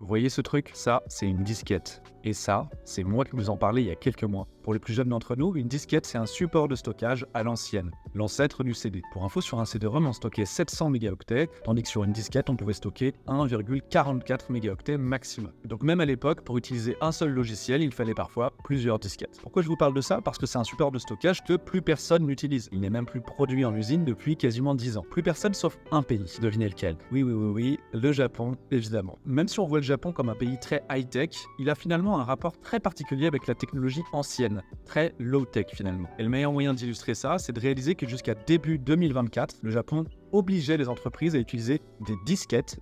Vous voyez ce truc? Ça, c'est une disquette. Et ça, c'est moi qui vous en parlais il y a quelques mois. Pour les plus jeunes d'entre nous, une disquette, c'est un support de stockage à l'ancienne, l'ancêtre du CD. Pour info, sur un CD-ROM, on stockait 700 mégaoctets, tandis que sur une disquette, on pouvait stocker 1,44 mégaoctets maximum. Donc même à l'époque, pour utiliser un seul logiciel, il fallait parfois plusieurs disquettes. Pourquoi je vous parle de ça? Parce que c'est un support de stockage que plus personne n'utilise. Il n'est même plus produit en usine depuis quasiment 10 ans. Plus personne sauf un pays. Devinez lequel? Oui, le Japon, évidemment. Même si on voit le Japon comme un pays très high-tech, il a finalement un rapport très particulier avec la technologie ancienne, très low-tech finalement. Et le meilleur moyen d'illustrer ça, c'est de réaliser que jusqu'à début 2024, le Japon obligeait les entreprises à utiliser des disquettes,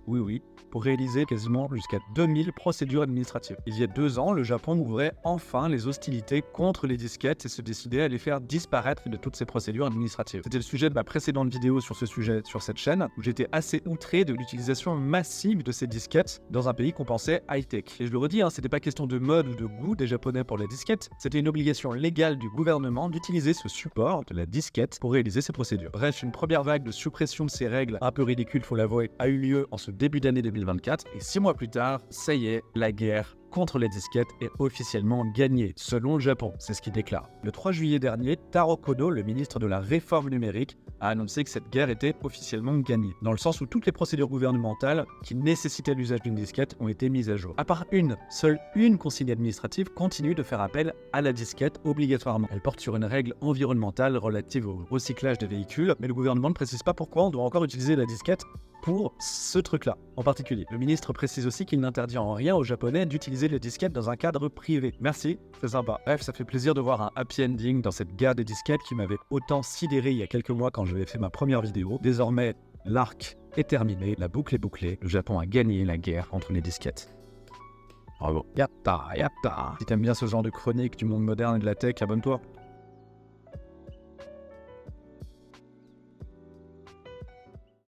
pour réaliser quasiment jusqu'à 2000 procédures administratives. Il y a 2 ans, le Japon ouvrait enfin les hostilités contre les disquettes et se décidait à les faire disparaître de toutes ces procédures administratives. C'était le sujet de ma précédente vidéo sur ce sujet sur cette chaîne, où j'étais assez outré de l'utilisation massive de ces disquettes dans un pays qu'on pensait high-tech. Et je le redis, c'était pas question de mode ou de goût des Japonais pour les disquettes, c'était une obligation légale du gouvernement d'utiliser ce support de la disquette pour réaliser ces procédures. Bref, une première vague de suppression de ces règles, un peu ridicules faut l'avouer, a eu lieu en ce début d'année 2024, et 6 mois plus tard, ça y est, la guerre contre les disquettes est officiellement gagnée, selon le Japon, c'est ce qu'il déclare. Le 3 juillet dernier, Taro Kono, le ministre de la réforme numérique, a annoncé que cette guerre était officiellement gagnée, dans le sens où toutes les procédures gouvernementales qui nécessitaient l'usage d'une disquette ont été mises à jour. À part seule une consigne administrative continue de faire appel à la disquette obligatoirement. Elle porte sur une règle environnementale relative au recyclage des véhicules, mais le gouvernement ne précise pas pourquoi on doit encore utiliser la disquette pour ce truc-là, en particulier. Le ministre précise aussi qu'il n'interdit en rien aux Japonais d'utiliser les disquettes dans un cadre privé. Merci, c'est sympa. Bref, ça fait plaisir de voir un happy ending dans cette guerre des disquettes qui m'avait autant sidéré il y a quelques mois quand j'avais fait ma première vidéo. Désormais, l'arc est terminé, la boucle est bouclée, le Japon a gagné la guerre contre les disquettes. Bravo. Yatta. Si t'aimes bien ce genre de chronique du monde moderne et de la tech, abonne-toi.